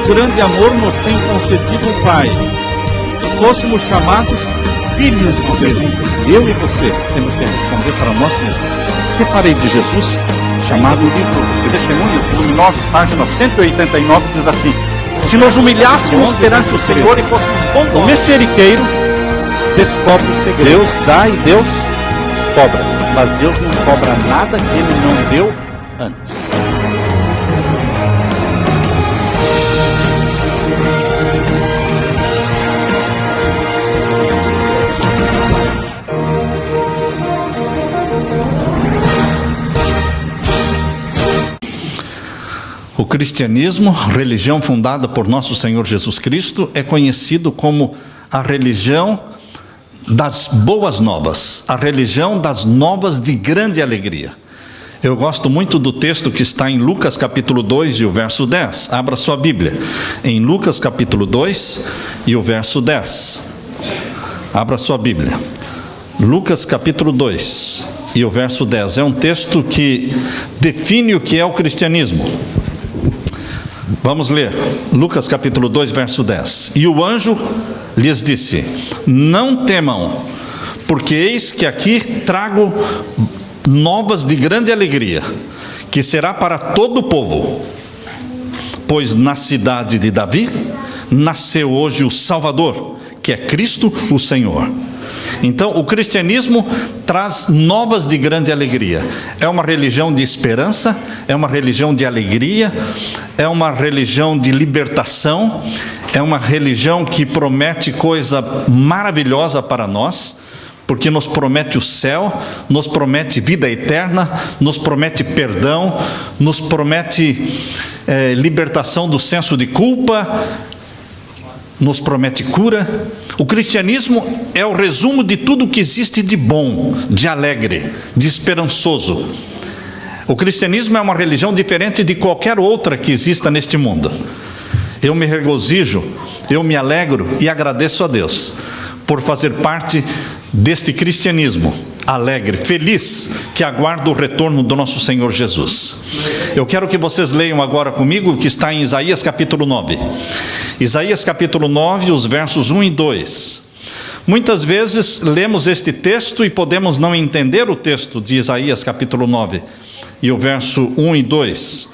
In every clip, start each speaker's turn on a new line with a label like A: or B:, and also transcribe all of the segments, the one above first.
A: grande amor nos tem concedido o Pai, que fôssemos chamados filhos de Deus. Eu e você temos que responder para nós mesmos: o que farei de Jesus? Chamado livro de Testemunhos, volume 9, página 189, diz assim: se nos humilhássemos perante o Senhor e fôssemos bondosos, o mexeriqueiro descobre o segredo. Deus dá e Deus cobra, mas Deus não cobra nada que Ele não deu antes. O cristianismo, religião fundada por nosso Senhor Jesus Cristo, é conhecido como a religião das boas novas, a religião das novas de grande alegria. Eu gosto muito do texto que está em Lucas capítulo 2 e o verso 10. Abra sua Bíblia, em Lucas capítulo 2 e o verso 10. Abra sua Bíblia. Lucas capítulo 2 e o verso 10. É um texto que define o que é o cristianismo. Vamos ler, Lucas capítulo 2, verso 10. E o anjo lhes disse: não temam, porque eis que aqui trago novas de grande alegria, que será para todo o povo. Pois na cidade de Davi nasceu hoje o Salvador, que é Cristo o Senhor. Então, o cristianismo traz novas de grande alegria. É uma religião de esperança, é uma religião de alegria, é uma religião de libertação, é uma religião que promete coisa maravilhosa para nós, porque nos promete o céu, nos promete vida eterna, nos promete perdão, nos promete libertação do senso de culpa, nos promete cura. O cristianismo é o resumo de tudo que existe de bom, de alegre, de esperançoso. O cristianismo é uma religião diferente de qualquer outra que exista neste mundo. Eu me regozijo, eu me alegro e agradeço a Deus por fazer parte deste cristianismo alegre, feliz, que aguarda o retorno do nosso Senhor Jesus. Eu quero que vocês leiam agora comigo o que está em Isaías capítulo 9. Isaías capítulo 9, os versos 1 e 2. Muitas vezes lemos este texto e podemos não entender o texto de Isaías capítulo 9 e o verso 1 e 2,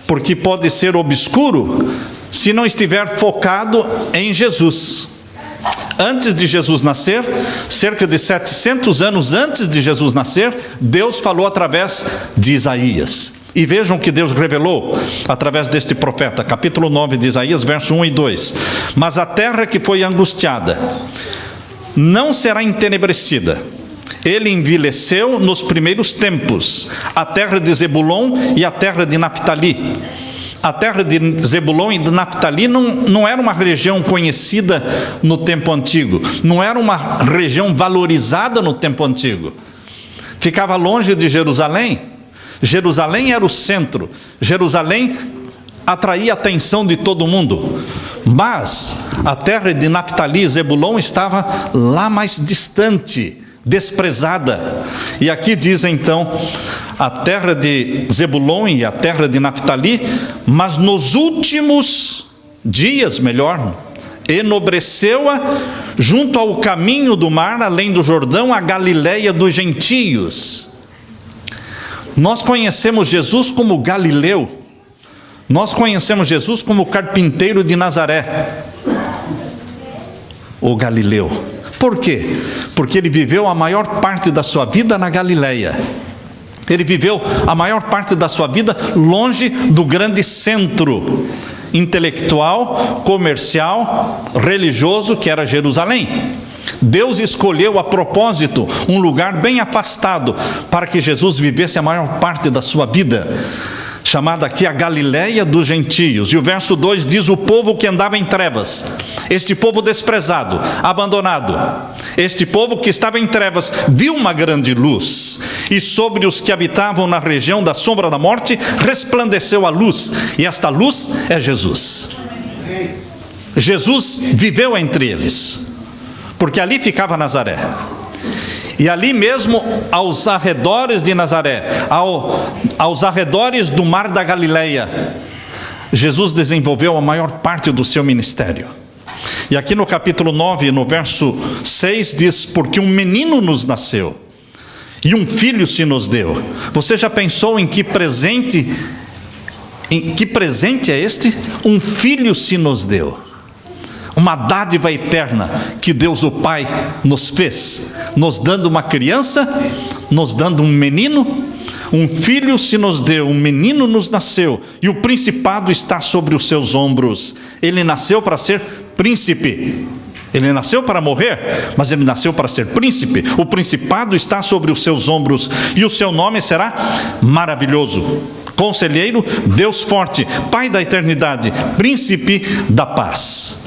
A: porque pode ser obscuro se não estiver focado em Jesus. Antes de Jesus nascer, cerca de 700 anos antes de Jesus nascer, Deus falou através de Isaías. E vejam que Deus revelou através deste profeta, capítulo 9 de Isaías, verso 1 e 2. Mas a terra que foi angustiada não será entenebrecida. Ele envelheceu nos primeiros tempos, a terra de Zebulon e a terra de Naftali. A terra de Zebulon e de Naftali não era uma região conhecida no tempo antigo, não era uma região valorizada no tempo antigo. Ficava longe de Jerusalém. Jerusalém era o centro, Jerusalém atraía a atenção de todo mundo, mas a terra de Naftali e Zebulon estava lá mais distante, desprezada. E aqui diz então, a terra de Zebulon e a terra de Naftali, mas nos últimos dias, enobreceu-a junto ao caminho do mar, além do Jordão, a Galileia dos gentios. Nós conhecemos Jesus como Galileu, nós conhecemos Jesus como carpinteiro de Nazaré, o Galileu. Por quê? Porque ele viveu a maior parte da sua vida na Galileia. Ele viveu a maior parte da sua vida longe do grande centro intelectual, comercial, religioso que era Jerusalém. Deus escolheu a propósito um lugar bem afastado para que Jesus vivesse a maior parte da sua vida, chamada aqui a Galileia dos gentios. E o verso 2 diz: o povo que andava em trevas, este povo desprezado, abandonado, este povo que estava em trevas, viu uma grande luz, e sobre os que habitavam na região da sombra da morte, resplandeceu a luz, e esta luz é Jesus. Jesus viveu entre eles, porque ali ficava Nazaré. E ali mesmo, aos arredores de Nazaré, aos arredores do mar da Galileia, Jesus desenvolveu a maior parte do seu ministério. E aqui no capítulo 9, no verso 6, diz: porque um menino nos nasceu, e um filho se nos deu. Você já pensou em que presente é este? Um filho se nos deu. Uma dádiva eterna que Deus o Pai nos fez, nos dando uma criança, nos dando um menino. Um filho se nos deu, um menino nos nasceu, e o principado está sobre os seus ombros. Ele nasceu para ser príncipe. Ele nasceu para morrer, mas ele nasceu para ser príncipe. O principado está sobre os seus ombros, e o seu nome será Maravilhoso, Conselheiro, Deus Forte, Pai da Eternidade, Príncipe da Paz.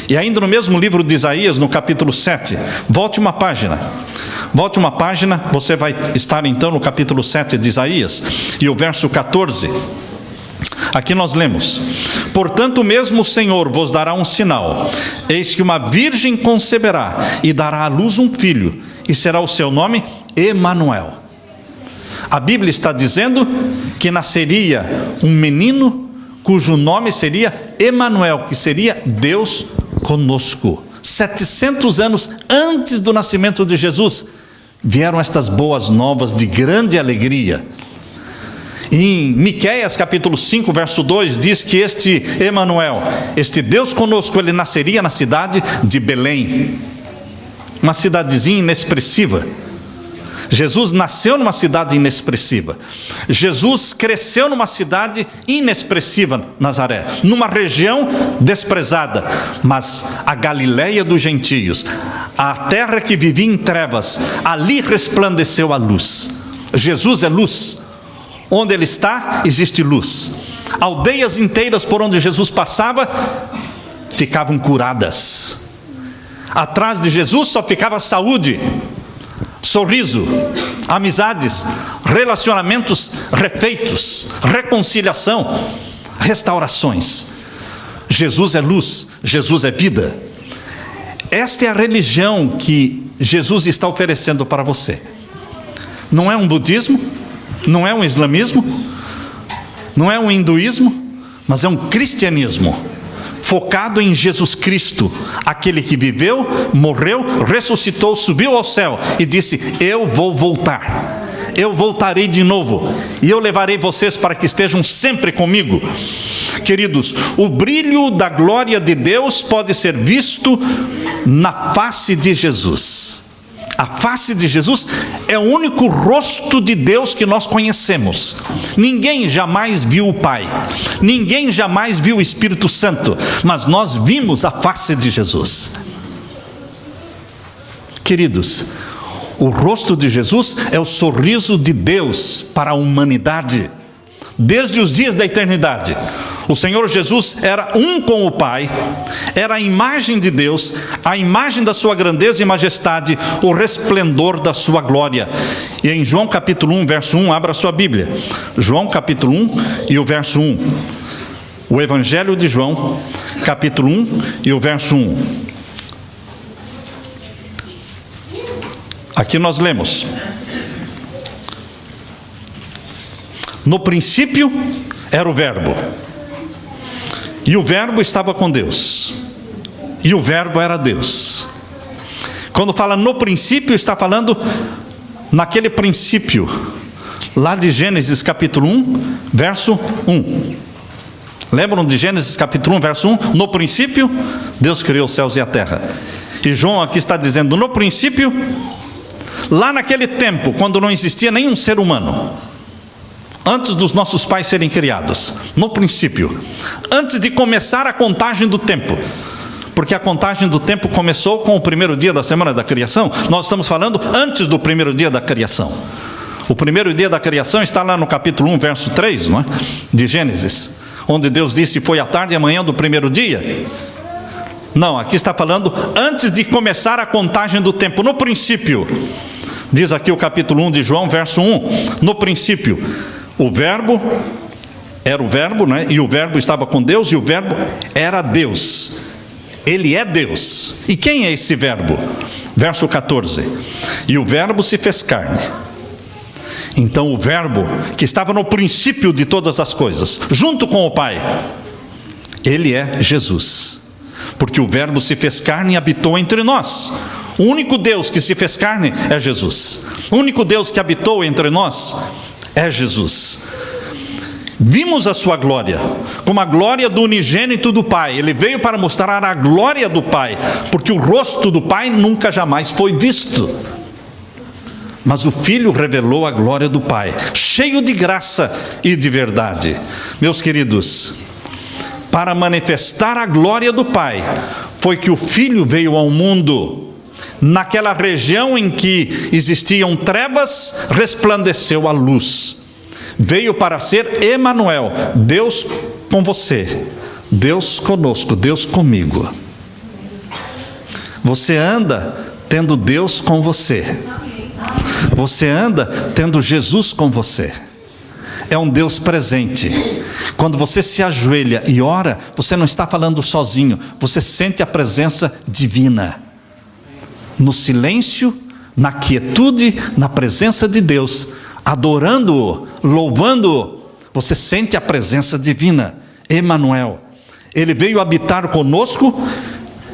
A: E ainda no mesmo livro de Isaías, no capítulo 7, volte uma página, você vai estar então no capítulo 7 de Isaías, e o verso 14, aqui nós lemos: portanto mesmo o Senhor vos dará um sinal, eis que uma virgem conceberá, e dará à luz um filho, e será o seu nome Emanuel. A Bíblia está dizendo que nasceria um menino, cujo nome seria Emanuel, que seria Deus conosco. 700 anos antes do nascimento de Jesus, vieram estas boas novas de grande alegria. Em Miqueias capítulo 5, verso 2, diz que este Emanuel, este Deus conosco, ele nasceria na cidade de Belém, uma cidadezinha inexpressiva. Jesus nasceu numa cidade inexpressiva. Jesus cresceu numa cidade inexpressiva, Nazaré, numa região desprezada. Mas a Galileia dos gentios, a terra que vivia em trevas, ali resplandeceu a luz. Jesus é luz. Onde ele está, existe luz. Aldeias inteiras por onde Jesus passava ficavam curadas. Atrás de Jesus só ficava saúde, sorriso, amizades, relacionamentos refeitos, reconciliação, restaurações. Jesus é luz, Jesus é vida. Esta é a religião que Jesus está oferecendo para você. Não é um budismo, não é um islamismo, não é um hinduísmo, mas é um cristianismo focado em Jesus Cristo, aquele que viveu, morreu, ressuscitou, subiu ao céu e disse: eu vou voltar, eu voltarei de novo, e eu levarei vocês para que estejam sempre comigo. Queridos, o brilho da glória de Deus pode ser visto na face de Jesus. A face de Jesus é o único rosto de Deus que nós conhecemos. Ninguém jamais viu o Pai, ninguém jamais viu o Espírito Santo, mas nós vimos a face de Jesus. Queridos, o rosto de Jesus é o sorriso de Deus para a humanidade. Desde os dias da eternidade, o Senhor Jesus era um com o Pai, era a imagem de Deus, a imagem da sua grandeza e majestade, o resplendor da sua glória. E em João capítulo 1, verso 1, abra sua Bíblia. João capítulo 1 e o verso 1. O Evangelho de João, capítulo 1 e o verso 1. Aqui nós lemos: no princípio era o Verbo, e o Verbo estava com Deus, e o Verbo era Deus. Quando fala no princípio, está falando naquele princípio, lá de Gênesis capítulo 1, verso 1. Lembram de Gênesis capítulo 1, verso 1? No princípio, Deus criou os céus e a terra. E João aqui está dizendo, no princípio, lá naquele tempo, quando não existia nenhum ser humano, antes dos nossos pais serem criados, no princípio, antes de começar a contagem do tempo, porque a contagem do tempo começou com o primeiro dia da semana da criação, nós estamos falando antes do primeiro dia da criação. O primeiro dia da criação está lá no capítulo 1, verso 3, não é? De Gênesis, onde Deus disse, foi a tarde e a manhã do primeiro dia. Não, aqui está falando antes de começar a contagem do tempo, no princípio. Diz aqui o capítulo 1 de João, verso 1, no princípio, o Verbo era o Verbo, né? E o Verbo estava com Deus, e o Verbo era Deus. Ele é Deus. E quem é esse Verbo? Verso 14, e o Verbo se fez carne. Então o Verbo, que estava no princípio de todas as coisas, junto com o Pai, Ele é Jesus. Porque o Verbo se fez carne e habitou entre nós. O único Deus que se fez carne é Jesus. O único Deus que habitou entre nós é Jesus. Vimos a sua glória, como a glória do unigênito do Pai. Ele veio para mostrar a glória do Pai, porque o rosto do Pai nunca jamais foi visto. Mas o Filho revelou a glória do Pai, cheio de graça e de verdade. Meus queridos, para manifestar a glória do Pai, foi que o Filho veio ao mundo. Naquela região em que existiam trevas, resplandeceu a luz. Veio para ser Emanuel, Deus com você, Deus conosco, Deus comigo. Você anda tendo Deus com você. Você anda tendo Jesus com você. É um Deus presente. Quando você se ajoelha e ora, você não está falando sozinho, você sente a presença divina. No silêncio, na quietude, na presença de Deus, adorando-o, louvando-o, você sente a presença divina. Emanuel, ele veio habitar conosco,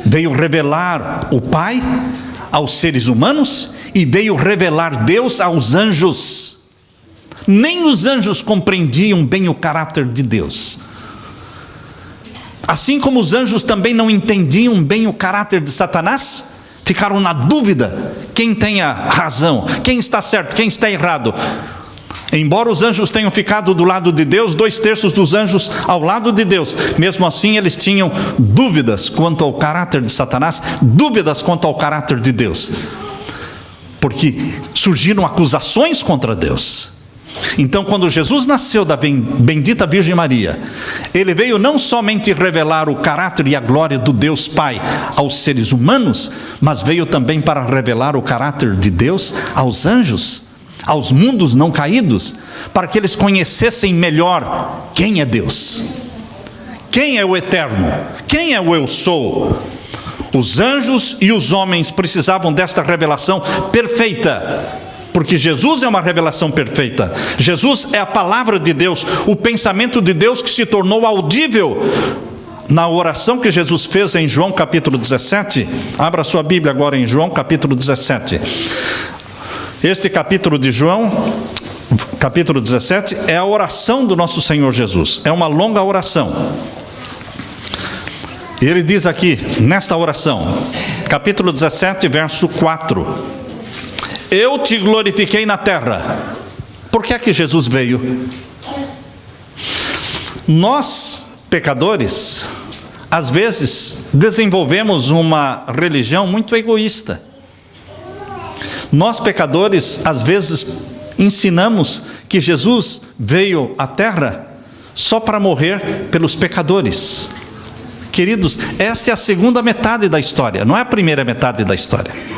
A: veio revelar o Pai aos seres humanos e veio revelar Deus aos anjos. Nem os anjos compreendiam bem o caráter de Deus. Assim como os anjos também não entendiam bem o caráter de Satanás, ficaram na dúvida, quem tem a razão, quem está certo, quem está errado. Embora os anjos tenham ficado do lado de Deus, 2/3 dos anjos ao lado de Deus, mesmo assim eles tinham dúvidas quanto ao caráter de Satanás, dúvidas quanto ao caráter de Deus, porque surgiram acusações contra Deus. Então, quando Jesus nasceu da bendita Virgem Maria, ele veio não somente revelar o caráter e a glória do Deus Pai aos seres humanos, mas veio também para revelar o caráter de Deus aos anjos, aos mundos não caídos, para que eles conhecessem melhor quem é Deus, quem é o Eterno, quem é o Eu Sou. Os anjos e os homens precisavam desta revelação perfeita, porque Jesus é uma revelação perfeita. Jesus é a palavra de Deus, o pensamento de Deus que se tornou audível na oração que Jesus fez em João capítulo 17. Abra sua Bíblia agora em João capítulo 17. Este capítulo de João, capítulo 17, é a oração do nosso Senhor Jesus. É uma longa oração. Ele diz aqui, nesta oração, capítulo 17, verso 4: eu te glorifiquei na terra. Por que é que Jesus veio? Nós, pecadores, às vezes desenvolvemos uma religião muito egoísta. Nós, pecadores, às vezes ensinamos que Jesus veio à terra só para morrer pelos pecadores. Queridos, esta é a segunda metade da história, não é a primeira metade da história.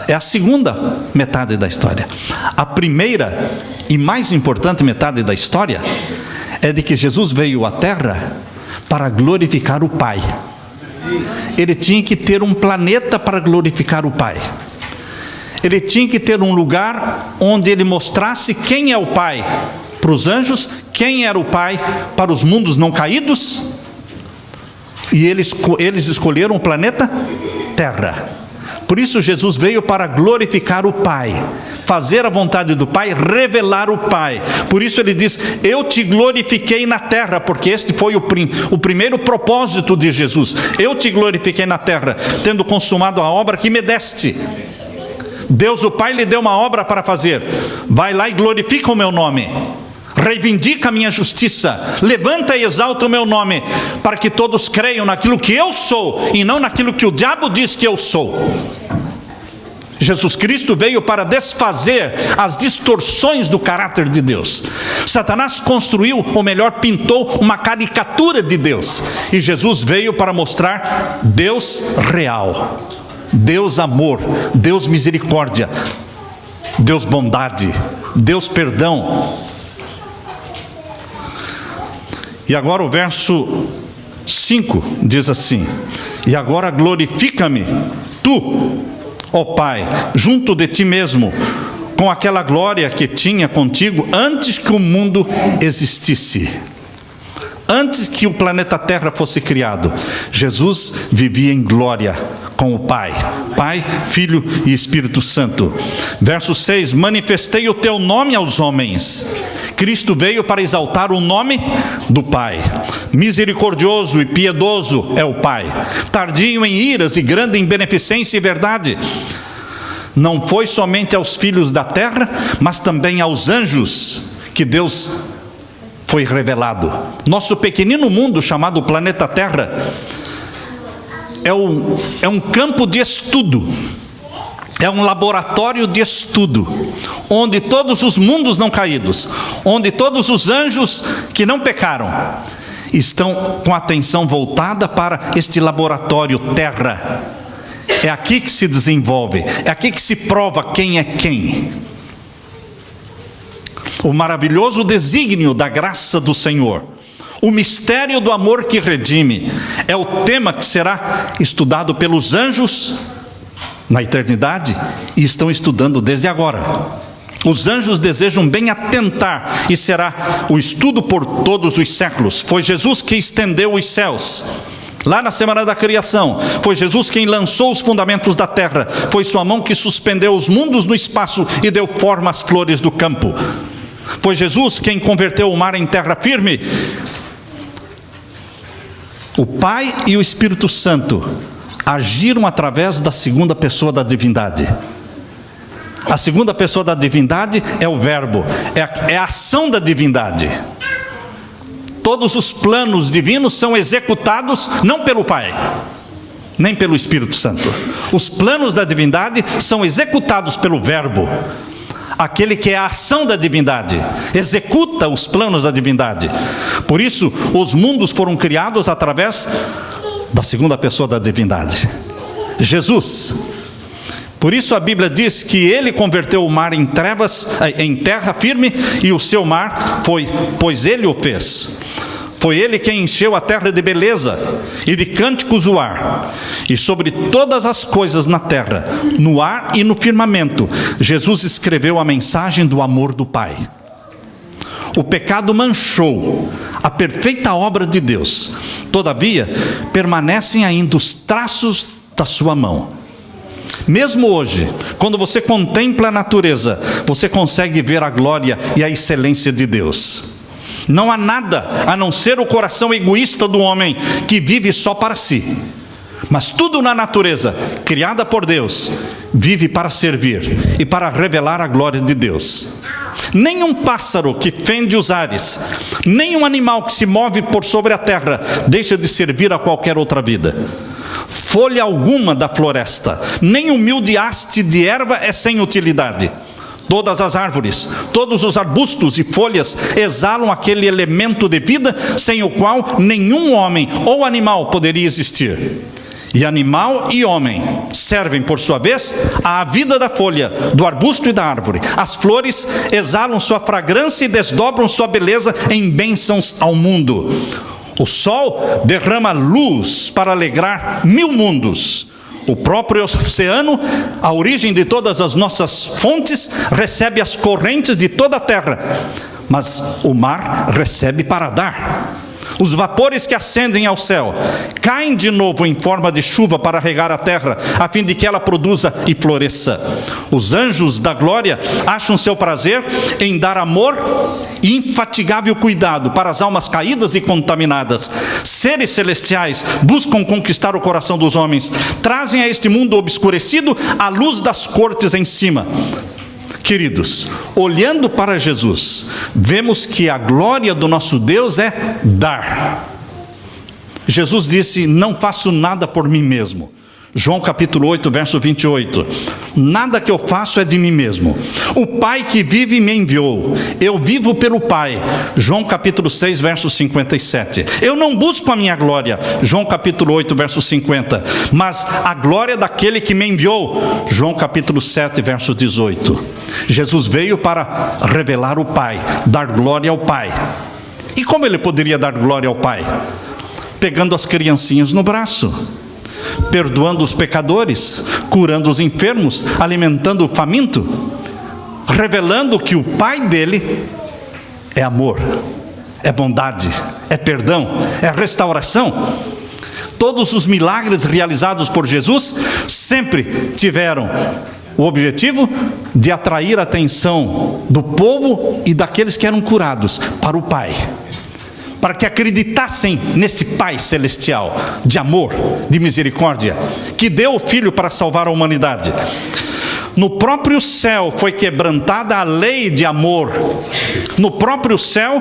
A: É a segunda metade da história. A primeira e mais importante metade da história é de que Jesus veio à terra para glorificar o Pai. Ele tinha que ter um planeta para glorificar o Pai. Ele tinha que ter um lugar onde ele mostrasse quem é o Pai para os anjos, quem era o Pai para os mundos não caídos. E eles escolheram o planeta Terra. Por isso Jesus veio para glorificar o Pai, fazer a vontade do Pai, revelar o Pai. Por isso ele diz, eu te glorifiquei na terra, porque este foi o primeiro propósito de Jesus. Eu te glorifiquei na terra, tendo consumado a obra que me deste. Deus o Pai lhe deu uma obra para fazer. Vai lá e glorifica o meu nome. Reivindica a minha justiça, levanta e exalta o meu nome, para que todos creiam naquilo que eu sou, e não naquilo que o diabo diz que eu sou. Jesus Cristo veio para desfazer as distorções do caráter de Deus. Satanás construiu, ou melhor, pintou uma caricatura de Deus, e Jesus veio para mostrar Deus real, Deus amor, Deus misericórdia, Deus bondade, Deus perdão. E agora o verso 5 diz assim: e agora glorifica-me, tu, ó Pai, junto de ti mesmo, com aquela glória que tinha contigo antes que o mundo existisse. Antes que o planeta Terra fosse criado, Jesus vivia em glória com o Pai. Pai, Filho e Espírito Santo. Verso 6, manifestei o teu nome aos homens. Cristo veio para exaltar o nome do Pai. Misericordioso e piedoso é o Pai, tardio em iras e grande em beneficência e verdade. Não foi somente aos filhos da terra, mas também aos anjos que Deus foi revelado. Nosso pequenino mundo chamado planeta Terra é um campo de estudo, é um laboratório de estudo, onde todos os mundos não caídos, onde todos os anjos que não pecaram, estão com a atenção voltada para este laboratório Terra. É aqui que se desenvolve, é aqui que se prova quem é quem. O maravilhoso desígnio da graça do Senhor, o mistério do amor que redime, é o tema que será estudado pelos anjos na eternidade e estão estudando desde agora. Os anjos desejam bem atentar e será o estudo por todos os séculos. Foi Jesus que estendeu os céus. Lá na semana da criação, foi Jesus quem lançou os fundamentos da terra. Foi sua mão que suspendeu os mundos no espaço e deu forma às flores do campo. Foi Jesus quem converteu o mar em terra firme. O Pai e o Espírito Santo agiram através da segunda pessoa da divindade. A segunda pessoa da divindade é o Verbo, é a ação da divindade. Todos os planos divinos são executados não pelo Pai, nem pelo Espírito Santo. Os planos da divindade são executados pelo Verbo. Aquele que é a ação da divindade, executa os planos da divindade. Por isso, os mundos foram criados através da segunda pessoa da divindade, Jesus. Por isso a Bíblia diz que ele converteu o mar em terra firme, e o seu mar pois ele o fez. Foi ele quem encheu a terra de beleza e de cânticos o ar. E sobre todas as coisas na terra, no ar e no firmamento, Jesus escreveu a mensagem do amor do Pai. O pecado manchou a perfeita obra de Deus. Todavia, permanecem ainda os traços da sua mão. Mesmo hoje, quando você contempla a natureza, você consegue ver a glória e a excelência de Deus. Não há nada a não ser o coração egoísta do homem que vive só para si. Mas tudo na natureza, criada por Deus, vive para servir e para revelar a glória de Deus. Nenhum pássaro que fende os ares, nenhum animal que se move por sobre a terra deixa de servir a qualquer outra vida. Folha alguma da floresta, nem humilde haste de erva é sem utilidade. Todas as árvores, todos os arbustos e folhas exalam aquele elemento de vida sem o qual nenhum homem ou animal poderia existir. E animal e homem servem, por sua vez, à vida da folha, do arbusto e da árvore. As flores exalam sua fragrância e desdobram sua beleza em bênçãos ao mundo. O sol derrama luz para alegrar 1000 mundos. O próprio oceano, a origem de todas as nossas fontes, recebe as correntes de toda a terra, mas o mar recebe para dar. Os vapores que ascendem ao céu caem de novo em forma de chuva para regar a terra, a fim de que ela produza e floresça. Os anjos da glória acham seu prazer em dar amor e infatigável cuidado para as almas caídas e contaminadas. Seres celestiais buscam conquistar o coração dos homens, trazem a este mundo obscurecido a luz das cortes em cima. Queridos, olhando para Jesus, vemos que a glória do nosso Deus é dar. Jesus disse: não faço nada por mim mesmo. João capítulo 8, verso 28. Nada que eu faço é de mim mesmo. O Pai que vive me enviou. Eu vivo pelo Pai. João capítulo 6, verso 57. Eu não busco a minha glória. João capítulo 8, verso 50. Mas a glória daquele que me enviou. João capítulo 7, verso 18. Jesus veio para revelar o Pai, dar glória ao Pai. E como ele poderia dar glória ao Pai? Pegando as criancinhas no braço, perdoando os pecadores, curando os enfermos, alimentando o faminto, revelando que o Pai dele é amor, é bondade, é perdão, é restauração. Todos os milagres realizados por Jesus sempre tiveram o objetivo de atrair a atenção do povo e daqueles que eram curados para o Pai, para que acreditassem nesse Pai celestial, de amor, de misericórdia, que deu o Filho para salvar a humanidade. No próprio céu foi quebrantada a lei de amor. No próprio céu,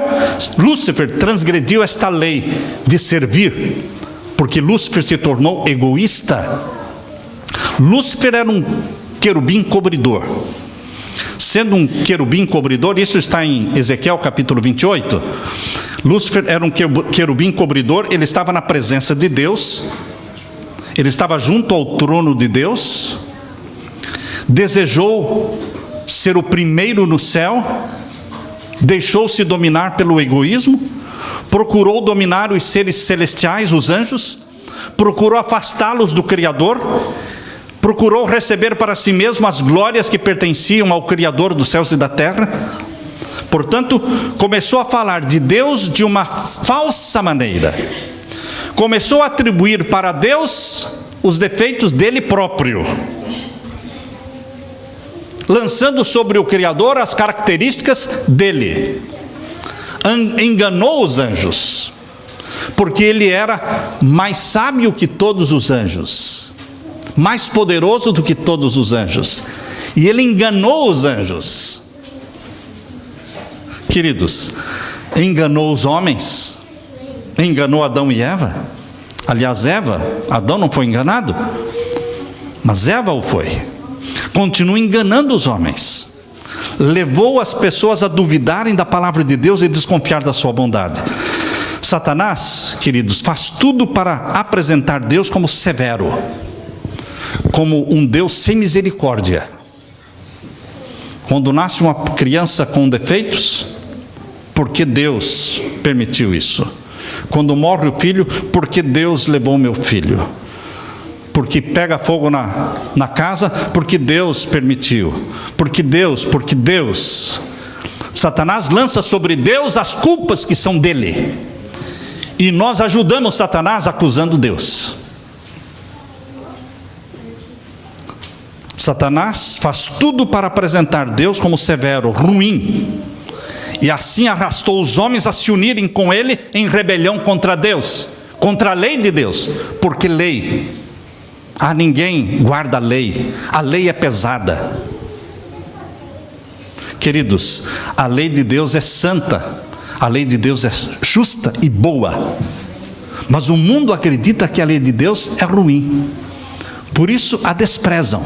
A: Lúcifer transgrediu esta lei de servir, porque Lúcifer se tornou egoísta. Lúcifer era um querubim cobridor. Sendo um querubim cobridor, isso está em Ezequiel capítulo 28. Lúcifer era um querubim cobridor, ele estava na presença de Deus, ele estava junto ao trono de Deus, desejou ser o primeiro no céu, deixou-se dominar pelo egoísmo, procurou dominar os seres celestiais, os anjos, procurou afastá-los do Criador, procurou receber para si mesmo as glórias que pertenciam ao Criador dos céus e da terra. Portanto, começou a falar de Deus de uma falsa maneira. Começou a atribuir para Deus os defeitos dele próprio, lançando sobre o Criador as características dele. Enganou os anjos, porque ele era mais sábio que todos os anjos, mais poderoso do que todos os anjos, e ele enganou os anjos. Queridos, enganou os homens, enganou Adão e Eva. Aliás, Adão não foi enganado, mas Eva o foi. Continua enganando os homens, levou as pessoas a duvidarem da palavra de Deus e desconfiar da sua bondade. Satanás, queridos, faz tudo para apresentar Deus como severo, como um Deus sem misericórdia. Quando nasce uma criança com defeitos, porque Deus permitiu isso? Quando morre o filho, porque Deus levou meu filho? Porque pega fogo na casa, porque Deus permitiu? Porque Deus. Satanás lança sobre Deus as culpas que são dele, e nós ajudamos Satanás acusando Deus. Satanás faz tudo para apresentar Deus como severo, ruim, e assim arrastou os homens a se unirem com ele em rebelião contra Deus, contra a lei de Deus, porque lei, ninguém guarda a lei é pesada. Queridos, a lei de Deus é santa, a lei de Deus é justa e boa, mas o mundo acredita que a lei de Deus é ruim, por isso a desprezam.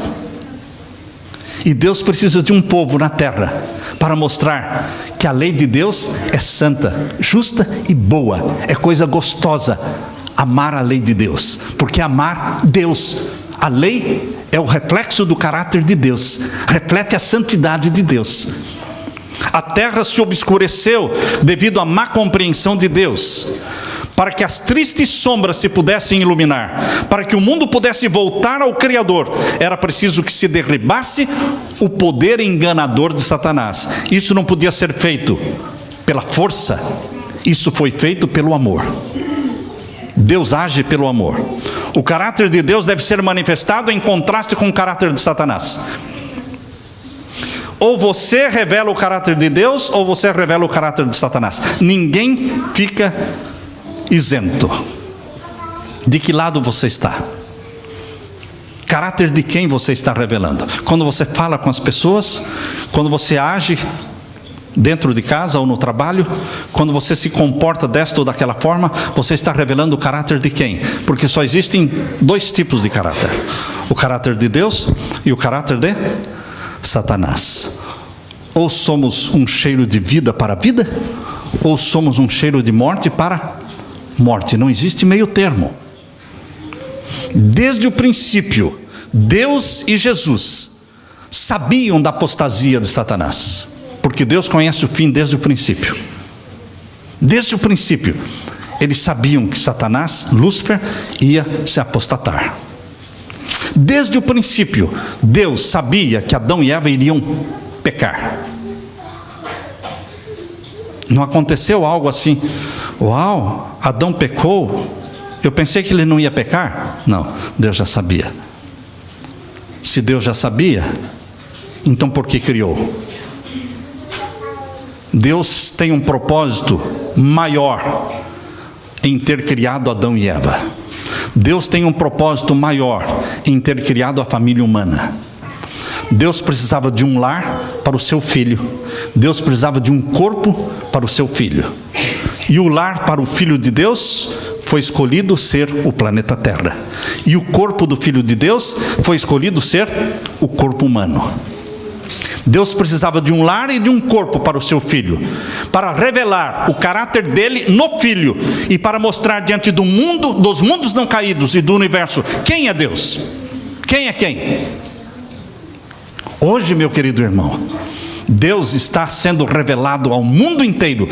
A: E Deus precisa de um povo na terra para mostrar que a lei de Deus é santa, justa e boa. É coisa gostosa amar a lei de Deus, porque amar Deus, a lei é o reflexo do caráter de Deus, reflete a santidade de Deus. A terra se obscureceu devido à má compreensão de Deus. Para que as tristes sombras se pudessem iluminar, para que o mundo pudesse voltar ao Criador, era preciso que se derribasse o poder enganador de Satanás. Isso não podia ser feito pela força, isso foi feito pelo amor. Deus age pelo amor. O caráter de Deus deve ser manifestado em contraste com o caráter de Satanás. Ou você revela o caráter de Deus, ou você revela o caráter de Satanás. Ninguém fica isento. De que lado você está? Caráter de quem você está revelando? Quando você fala com as pessoas, quando você age dentro de casa ou no trabalho, quando você se comporta desta ou daquela forma, você está revelando o caráter de quem? Porque só existem dois tipos de caráter: o caráter de Deus e o caráter de Satanás. Ou somos um cheiro de vida para a vida, ou somos um cheiro de morte para morte. Não existe meio termo. Desde o princípio, Deus e Jesus sabiam da apostasia de Satanás, porque Deus conhece o fim desde o princípio. Desde o princípio, eles sabiam que Satanás, Lúcifer, ia se apostatar. Desde o princípio, Deus sabia que Adão e Eva iriam pecar. Não aconteceu algo assim, uau, Adão pecou, eu pensei que ele não ia pecar. Não, Deus já sabia. Se Deus já sabia, então por que criou? Deus tem um propósito maior em ter criado Adão e Eva. Deus tem um propósito maior em ter criado a família humana. Deus precisava de um lar para o seu filho. Deus precisava de um corpo para o seu filho. E o lar para o Filho de Deus foi escolhido ser o planeta Terra. E o corpo do Filho de Deus foi escolhido ser o corpo humano. Deus precisava de um lar e de um corpo para o seu filho, para revelar o caráter dele no filho e para mostrar diante do mundo, dos mundos não caídos e do universo, quem é Deus? Quem é quem? Hoje, meu querido irmão, Deus está sendo revelado ao mundo inteiro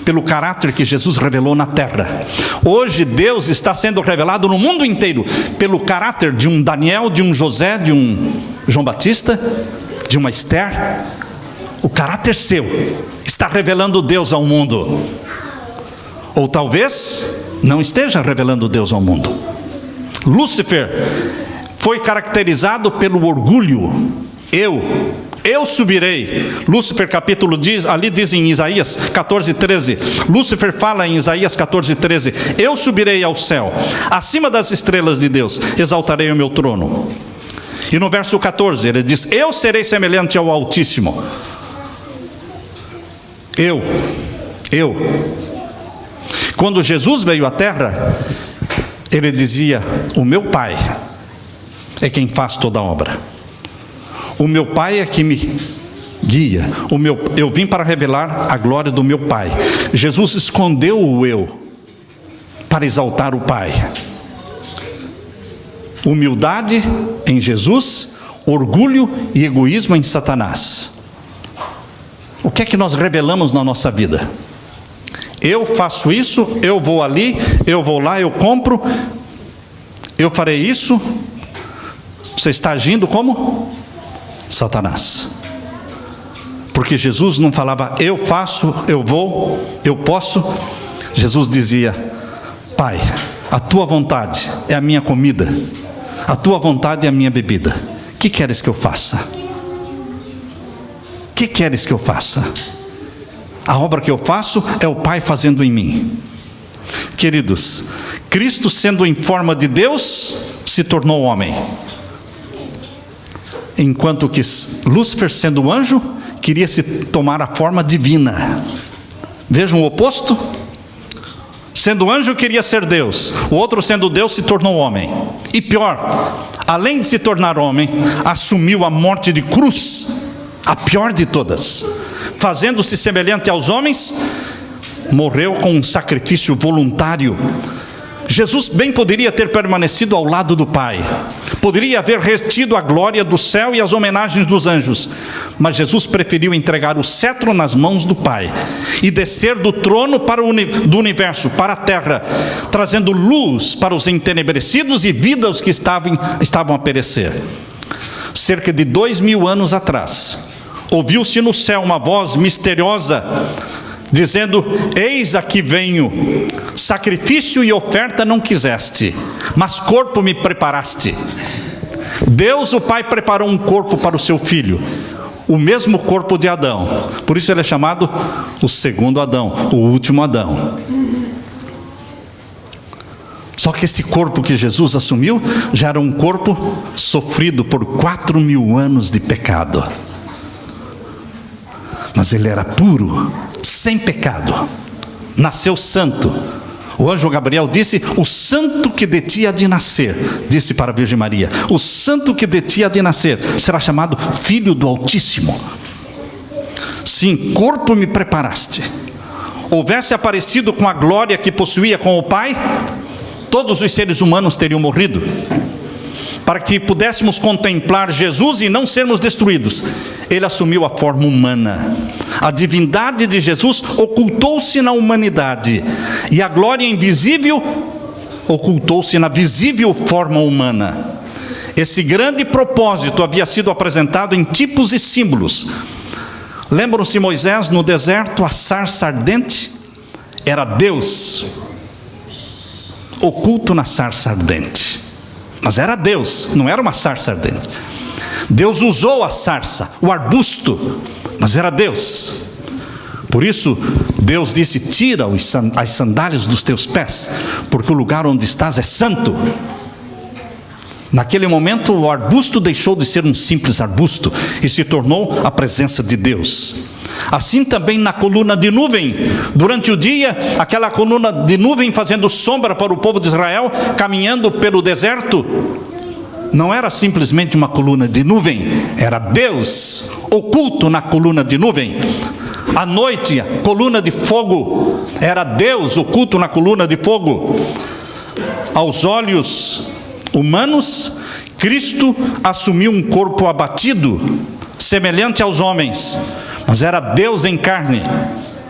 A: pelo caráter que Jesus revelou na terra. Hoje Deus está sendo revelado no mundo inteiro pelo caráter de um Daniel, de um José, de um João Batista, de uma Esther. O caráter seu está revelando Deus ao mundo. Ou talvez não esteja revelando Deus ao mundo. Lúcifer foi caracterizado pelo orgulho. Eu subirei. Lúcifer capítulo diz, ali diz em Isaías 14:13. Lúcifer fala em Isaías 14:13. Eu subirei ao céu, acima das estrelas de Deus, exaltarei o meu trono. E no verso 14 ele diz: eu serei semelhante ao Altíssimo. Eu. Quando Jesus veio à terra, ele dizia: o meu Pai é quem faz toda a obra. O meu Pai é que me guia. Eu vim para revelar a glória do meu Pai. Jesus escondeu o eu para exaltar o Pai. Humildade em Jesus, orgulho e egoísmo em Satanás. O que é que nós revelamos na nossa vida? Eu faço isso, eu vou ali, eu vou lá, eu compro, eu farei isso. Você está agindo como Satanás. Porque Jesus não falava eu faço, eu vou, eu posso. Jesus dizia: Pai, a tua vontade é a minha comida, a tua vontade é a minha bebida. O que queres que eu faça? O que queres que eu faça? A obra que eu faço é o Pai fazendo em mim. Queridos, Cristo, sendo em forma de Deus, se tornou homem. Enquanto que Lúcifer, sendo anjo, queria se tomar a forma divina. Vejam o oposto. Sendo anjo, queria ser Deus. O outro, sendo Deus, se tornou homem. E pior, além de se tornar homem, assumiu a morte de cruz, a pior de todas. Fazendo-se semelhante aos homens, morreu com um sacrifício voluntário. Jesus bem poderia ter permanecido ao lado do Pai, poderia haver retido a glória do céu e as homenagens dos anjos, mas Jesus preferiu entregar o cetro nas mãos do Pai e descer do trono do universo para a terra, trazendo luz para os entenebrecidos e vida aos que estavam a perecer. Cerca de 2000 anos atrás, ouviu-se no céu uma voz misteriosa dizendo: eis aqui venho, sacrifício e oferta não quiseste, mas corpo me preparaste. Deus o Pai preparou um corpo para o seu filho, o mesmo corpo de Adão. Por isso ele é chamado o segundo Adão, o último Adão. Só que esse corpo que Jesus assumiu já era um corpo sofrido por 4000 anos de pecado. Mas ele era puro, sem pecado, nasceu santo. O anjo Gabriel disse: o santo que de ti há de nascer, disse para a Virgem Maria, o santo que de ti há de nascer será chamado Filho do Altíssimo. Sim, corpo me preparaste. Houvesse aparecido com a glória que possuía com o Pai, todos os seres humanos teriam morrido. Para que pudéssemos contemplar Jesus e não sermos destruídos, ele assumiu a forma humana. A divindade de Jesus ocultou-se na humanidade, e a glória invisível ocultou-se na visível forma humana. Esse grande propósito havia sido apresentado em tipos e símbolos. Lembram-se Moisés no deserto, a sarça ardente? Era Deus oculto na sarça ardente. Mas era Deus, não era uma sarça ardente. Deus usou a sarça, o arbusto, mas era Deus. Por isso, Deus disse: tira as sandálias dos teus pés, porque o lugar onde estás é santo. Naquele momento, o arbusto deixou de ser um simples arbusto e se tornou a presença de Deus. Assim também na coluna de nuvem, durante o dia, aquela coluna de nuvem fazendo sombra para o povo de Israel, caminhando pelo deserto, não era simplesmente uma coluna de nuvem, era Deus oculto na coluna de nuvem. À noite, coluna de fogo, era Deus oculto na coluna de fogo. Aos olhos humanos, Cristo assumiu um corpo abatido, semelhante aos homens, mas era Deus em carne.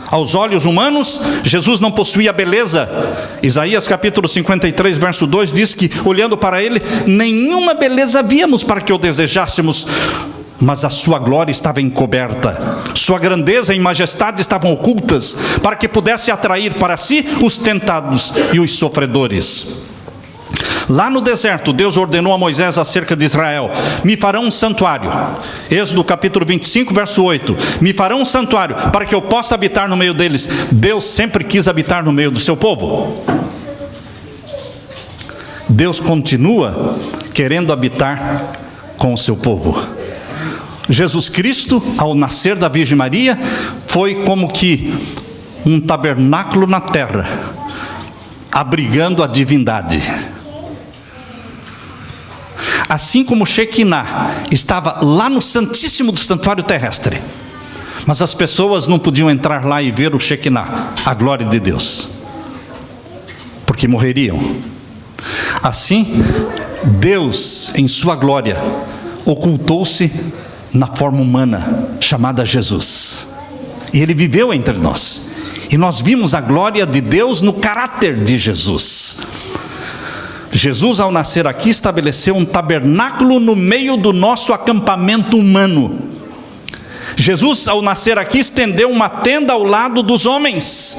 A: Aos olhos humanos, Jesus não possuía beleza. Isaías capítulo 53, verso 2 diz que, olhando para ele, nenhuma beleza víamos para que o desejássemos, mas a sua glória estava encoberta, sua grandeza e majestade estavam ocultas, para que pudesse atrair para si os tentados e os sofredores. Lá no deserto, Deus ordenou a Moisés acerca de Israel: me farão um santuário. Êxodo capítulo 25, verso 8. Me farão um santuário para que eu possa habitar no meio deles. Deus sempre quis habitar no meio do seu povo. Deus continua querendo habitar com o seu povo. Jesus Cristo, ao nascer da Virgem Maria, foi como que um tabernáculo na terra, abrigando a divindade. Assim como Shekinah estava lá no Santíssimo do Santuário Terrestre, mas as pessoas não podiam entrar lá e ver o Shekinah, a glória de Deus, porque morreriam. Assim, Deus, em sua glória, ocultou-se na forma humana, chamada Jesus. E Ele viveu entre nós. E nós vimos a glória de Deus no caráter de Jesus. Jesus, ao nascer aqui, estabeleceu um tabernáculo no meio do nosso acampamento humano. Jesus, ao nascer aqui, estendeu uma tenda ao lado dos homens,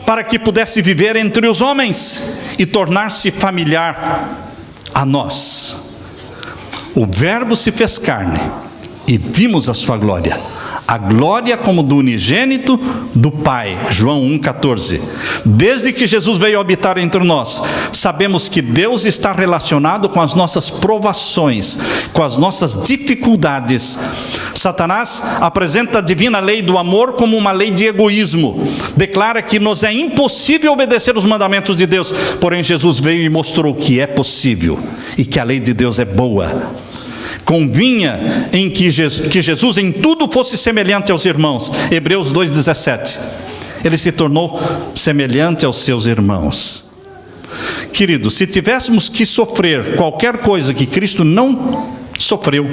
A: para que pudesse viver entre os homens e tornar-se familiar a nós. O Verbo se fez carne e vimos a sua glória, a glória como do unigênito do Pai. João 1,14. Desde que Jesus veio habitar entre nós, sabemos que Deus está relacionado com as nossas provações, com as nossas dificuldades. Satanás apresenta a divina lei do amor como uma lei de egoísmo. Declara que nos é impossível obedecer os mandamentos de Deus. Porém, Jesus veio e mostrou que é possível e que a lei de Deus é boa. Convinha em que Jesus em tudo fosse semelhante aos irmãos. Hebreus 2,17. Ele se tornou semelhante aos seus irmãos. Querido, se tivéssemos que sofrer qualquer coisa que Cristo não sofreu,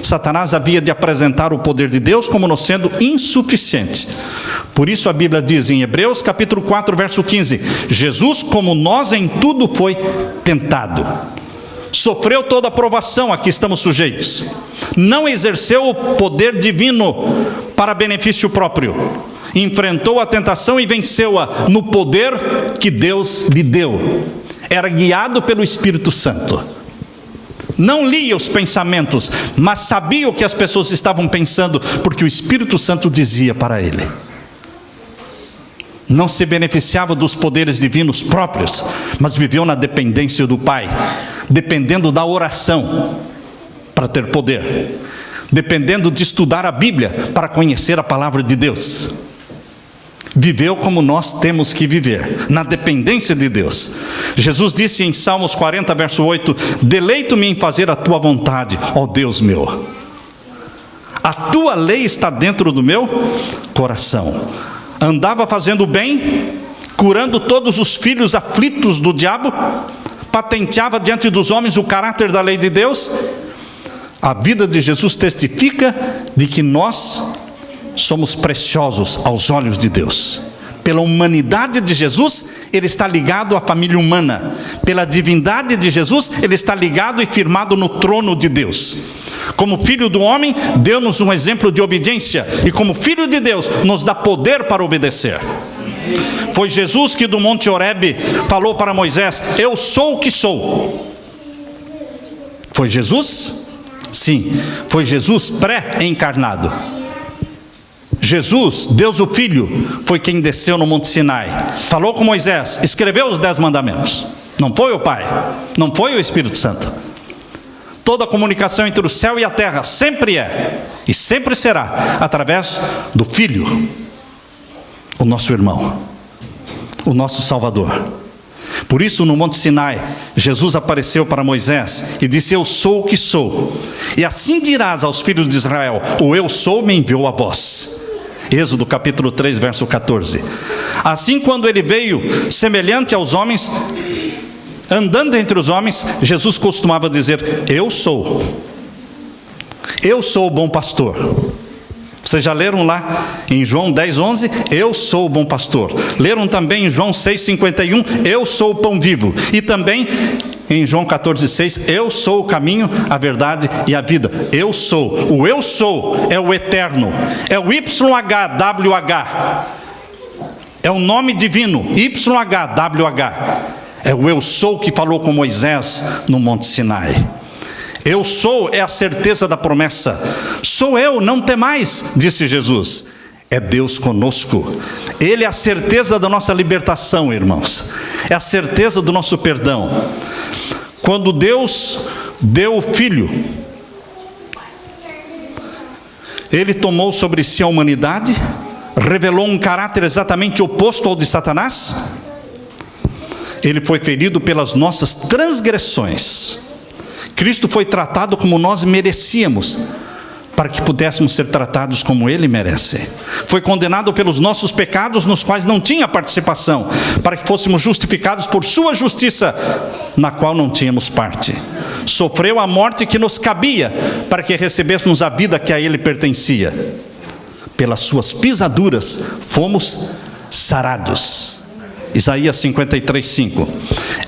A: Satanás havia de apresentar o poder de Deus como nos sendo insuficiente. Por isso a Bíblia diz em Hebreus capítulo 4, verso 15: Jesus, como nós, em tudo foi tentado, sofreu toda a provação a que estamos sujeitos, não exerceu o poder divino para benefício próprio, enfrentou a tentação e venceu-a no poder que Deus lhe deu. Era guiado pelo Espírito Santo. Não lia os pensamentos, mas sabia o que as pessoas estavam pensando, porque o Espírito Santo dizia para ele. Não se beneficiava dos poderes divinos próprios, mas viveu na dependência do Pai, dependendo da oração para ter poder, dependendo de estudar a Bíblia para conhecer a palavra de Deus. Viveu como nós temos que viver, na dependência de Deus. Jesus disse em Salmos 40, verso 8: deleito-me em fazer a tua vontade, ó Deus meu. A tua lei está dentro do meu coração. Andava fazendo bem, curando todos os filhos aflitos do diabo, patenteava diante dos homens o caráter da lei de Deus. A vida de Jesus testifica de que nós somos preciosos aos olhos de Deus. Pela humanidade de Jesus, ele está ligado à família humana. Pela divindade de Jesus, ele está ligado e firmado no trono de Deus. Como filho do homem, deu-nos um exemplo de obediência, e como filho de Deus, nos dá poder para obedecer. Foi Jesus que do Monte Horebe falou para Moisés: eu sou o que sou. Foi Jesus? Sim, foi Jesus pré-encarnado. Jesus, Deus o Filho, foi quem desceu no Monte Sinai, falou com Moisés, escreveu os 10 mandamentos. Não foi o Pai, não foi o Espírito Santo. Toda a comunicação entre o céu e a terra sempre é e sempre será através do Filho, o nosso irmão, o nosso Salvador. Por isso, no Monte Sinai, Jesus apareceu para Moisés e disse: eu sou o que sou. E assim dirás aos filhos de Israel: o eu sou me enviou a vós. Êxodo capítulo 3, verso 14. Assim, quando ele veio semelhante aos homens, andando entre os homens, Jesus costumava dizer: eu sou o bom pastor. Vocês já leram lá em João 10, 11, eu sou o bom pastor. Leram também em João 6, 51, eu sou o pão vivo. E também em João 14, 6, eu sou o caminho, a verdade e a vida. Eu sou. O eu sou é o eterno, é o YHWH, é o nome divino, YHWH. É o eu sou que falou com Moisés no Monte Sinai. Eu sou é a certeza da promessa. Sou eu, não temais, disse Jesus. É Deus conosco. Ele é a certeza da nossa libertação, irmãos. É a certeza do nosso perdão. Quando Deus deu o Filho, Ele tomou sobre si a humanidade, revelou um caráter exatamente oposto ao de Satanás. Ele foi ferido pelas nossas transgressões. Cristo foi tratado como nós merecíamos, para que pudéssemos ser tratados como Ele merece. Foi condenado pelos nossos pecados, nos quais não tinha participação, para que fôssemos justificados por sua justiça, na qual não tínhamos parte. Sofreu a morte que nos cabia, para que recebêssemos a vida que a Ele pertencia. Pelas suas pisaduras fomos sarados. Isaías 53, 5.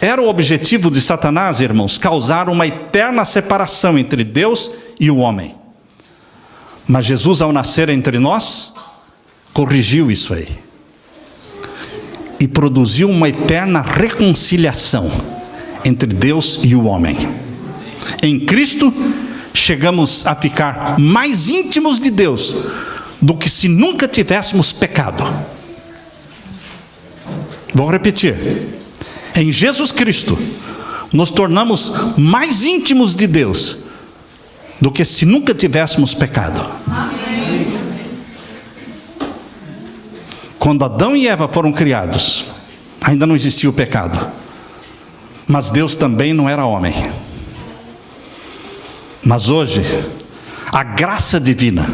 A: Era o objetivo de Satanás, irmãos, causar uma eterna separação entre Deus e o homem. Mas Jesus, ao nascer entre nós, corrigiu isso aí. E produziu uma eterna reconciliação entre Deus e o homem. Em Cristo, chegamos a ficar mais íntimos de Deus do que se nunca tivéssemos pecado. Vou repetir. Em Jesus Cristo, nos tornamos mais íntimos de Deus do que se nunca tivéssemos pecado. Amém. Quando Adão e Eva foram criados, ainda não existia o pecado. Mas Deus também não era homem. Mas hoje, a graça divina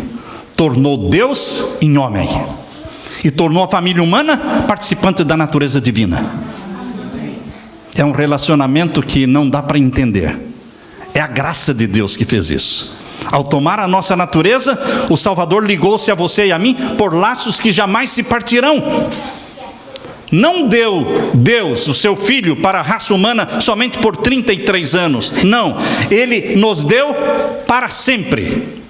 A: tornou Deus em homem. E tornou a família humana participante da natureza divina. É um relacionamento que não dá para entender. É a graça de Deus que fez isso. Ao tomar a nossa natureza, o Salvador ligou-se a você e a mim por laços que jamais se partirão. Não deu Deus o seu Filho para a raça humana somente por 33 anos. Não, Ele nos deu para sempre,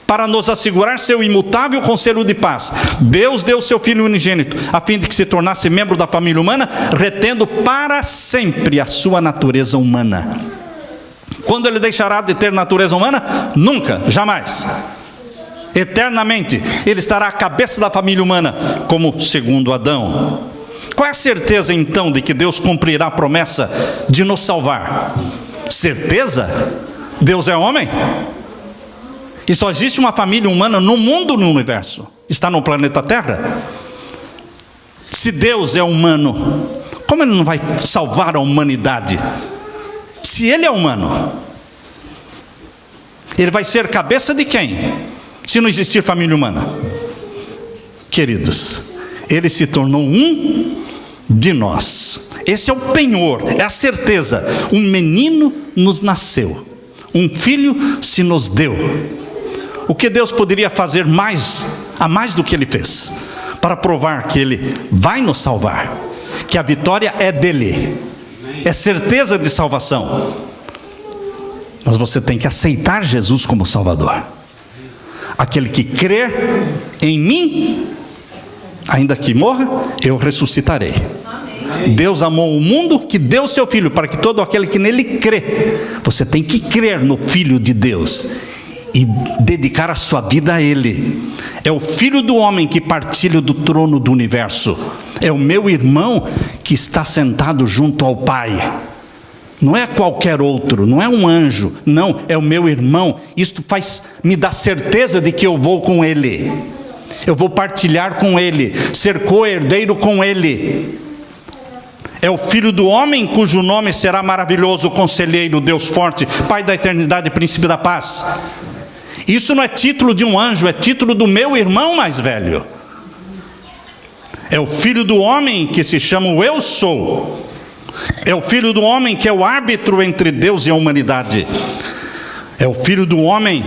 A: para nos assegurar seu imutável conselho de paz. Deus deu seu Filho unigênito, a fim de que se tornasse membro da família humana, retendo para sempre a sua natureza humana. Quando Ele deixará de ter natureza humana? Nunca, jamais. Eternamente, Ele estará à cabeça da família humana, como segundo Adão. Qual é a certeza então de que Deus cumprirá a promessa de nos salvar? Certeza? Deus é homem? E só existe uma família humana no mundo, no universo. Está no planeta Terra. Se Deus é humano, como Ele não vai salvar a humanidade? Se Ele é humano, Ele vai ser cabeça de quem? Se não existir família humana. Queridos, Ele se tornou um de nós. Esse é o penhor, é a certeza. Um menino nos nasceu, um filho se nos deu. O que Deus poderia fazer a mais do que Ele fez, para provar que Ele vai nos salvar, que a vitória é dEle, é certeza de salvação. Mas você tem que aceitar Jesus como Salvador. Aquele que crer em mim, ainda que morra, eu ressuscitarei. Amém. Deus amou o mundo que deu seu Filho, para que todo aquele que nele crê. Você tem que crer no Filho de Deus e dedicar a sua vida a Ele. É o Filho do homem que partilha do trono do universo. É o meu irmão que está sentado junto ao Pai. Não é qualquer outro, não é um anjo, não, é o meu irmão. Isto me dá certeza de que eu vou com Ele. Eu vou partilhar com Ele, ser co-herdeiro com Ele. É o Filho do homem cujo nome será maravilhoso, Conselheiro, Deus forte, Pai da eternidade, Príncipe da paz. Isso não é título de um anjo, é título do meu irmão mais velho. É o Filho do homem que se chama o Eu Sou. É o Filho do homem que é o árbitro entre Deus e a humanidade. É o Filho do homem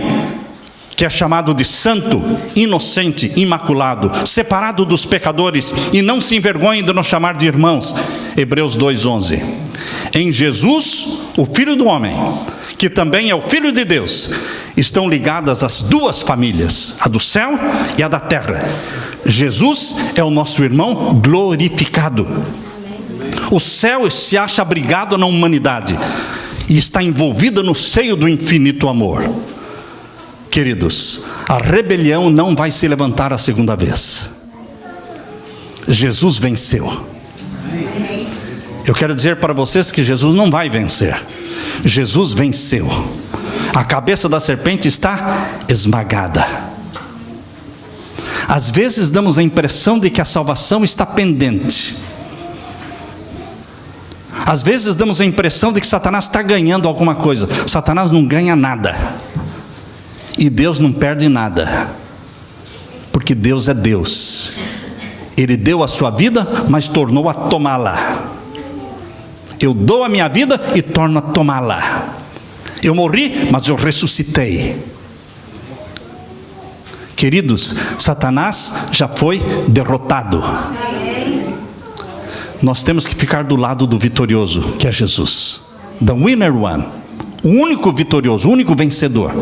A: que é chamado de santo, inocente, imaculado, separado dos pecadores, e não se envergonhe de nos chamar de irmãos. Hebreus 2:11. Em Jesus, o Filho do homem, que também é o Filho de Deus, estão ligadas as duas famílias, a do céu e a da terra. Jesus é o nosso irmão glorificado. O céu se acha abrigado na humanidade e está envolvida no seio do infinito amor. Queridos, a rebelião não vai se levantar a segunda vez. Jesus venceu. Eu quero dizer para vocês que Jesus não vai vencer. Jesus venceu. A cabeça da serpente está esmagada. Às vezes damos a impressão de que a salvação está pendente. Às vezes damos a impressão de que Satanás está ganhando alguma coisa. Satanás não ganha nada. E Deus não perde nada. Porque Deus é Deus. Ele deu a sua vida, mas tornou a tomá-la. Eu dou a minha vida e torno a tomá-la. Eu morri, mas eu ressuscitei. Queridos, Satanás já foi derrotado. Nós temos que ficar do lado do vitorioso, que é Jesus. The winner one. O único vitorioso, o único vencedor.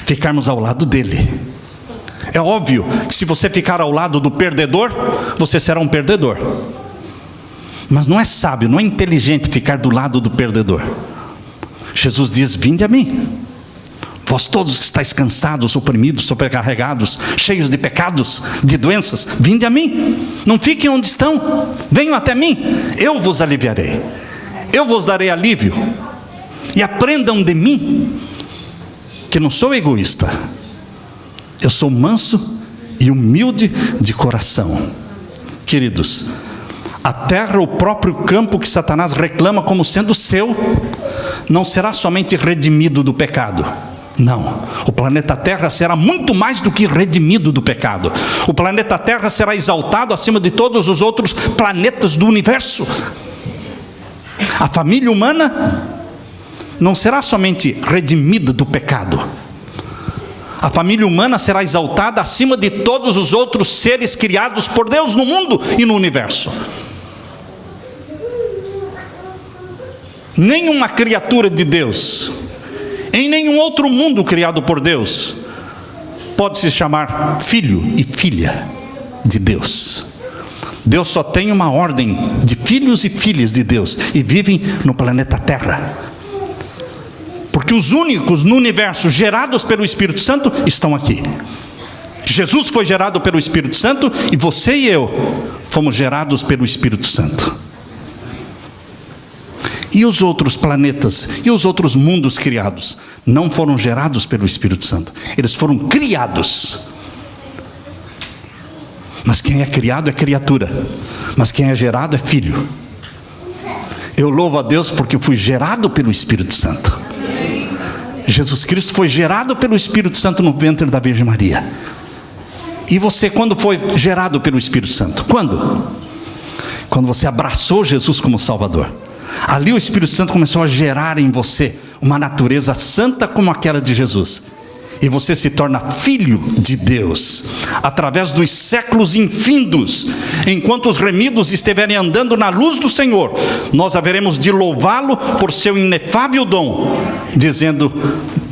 A: Ficarmos ao lado dele. É óbvio que se você ficar ao lado do perdedor, você será um perdedor. Mas não é sábio, não é inteligente ficar do lado do perdedor. Jesus diz: vinde a mim, vós todos que estáis cansados, oprimidos, sobrecarregados, cheios de pecados, de doenças, vinde a mim. Não fiquem onde estão, venham até mim, eu vos aliviarei, eu vos darei alívio. E aprendam de mim, que não sou egoísta, eu sou manso e humilde de coração. Queridos, a terra, o próprio campo que Satanás reclama como sendo seu, não será somente redimido do pecado. Não, o planeta Terra será muito mais do que redimido do pecado. O planeta Terra será exaltado acima de todos os outros planetas do universo. A família humana não será somente redimida do pecado. A família humana será exaltada acima de todos os outros seres criados por Deus no mundo e no universo. Nenhuma criatura de Deus, em nenhum outro mundo criado por Deus, pode se chamar filho e filha de Deus. Deus só tem uma ordem de filhos e filhas de Deus, e vivem no planeta Terra. Porque os únicos no universo gerados pelo Espírito Santo estão aqui. Jesus foi gerado pelo Espírito Santo, e você e eu fomos gerados pelo Espírito Santo. E os outros planetas e os outros mundos criados não foram gerados pelo Espírito Santo. Eles foram criados. Mas quem é criado é criatura. Mas quem é gerado é filho. Eu louvo a Deus porque fui gerado pelo Espírito Santo. Jesus Cristo foi gerado pelo Espírito Santo no ventre da Virgem Maria. E você, quando foi gerado pelo Espírito Santo? Quando? Quando você abraçou Jesus como Salvador. Ali o Espírito Santo começou a gerar em você uma natureza santa como aquela de Jesus. e você se torna filho de Deus, através dos séculos infindos. Enquanto os remidos estiverem andando na luz do Senhor, nós haveremos de louvá-lo por seu inefável dom, dizendo: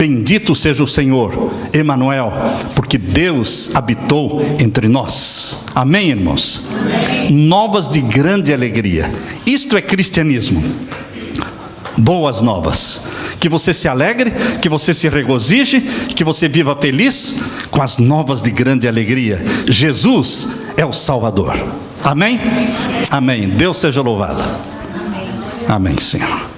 A: bendito seja o Senhor, Emanuel, porque Deus habitou entre nós. Amém, irmãos? Amém. Novas de grande alegria. Isto é cristianismo. Boas novas. Que você se alegre, que você se regozije, que você viva feliz com as novas de grande alegria. Jesus é o Salvador. Amém? Amém. Deus seja louvado. Amém, Senhor.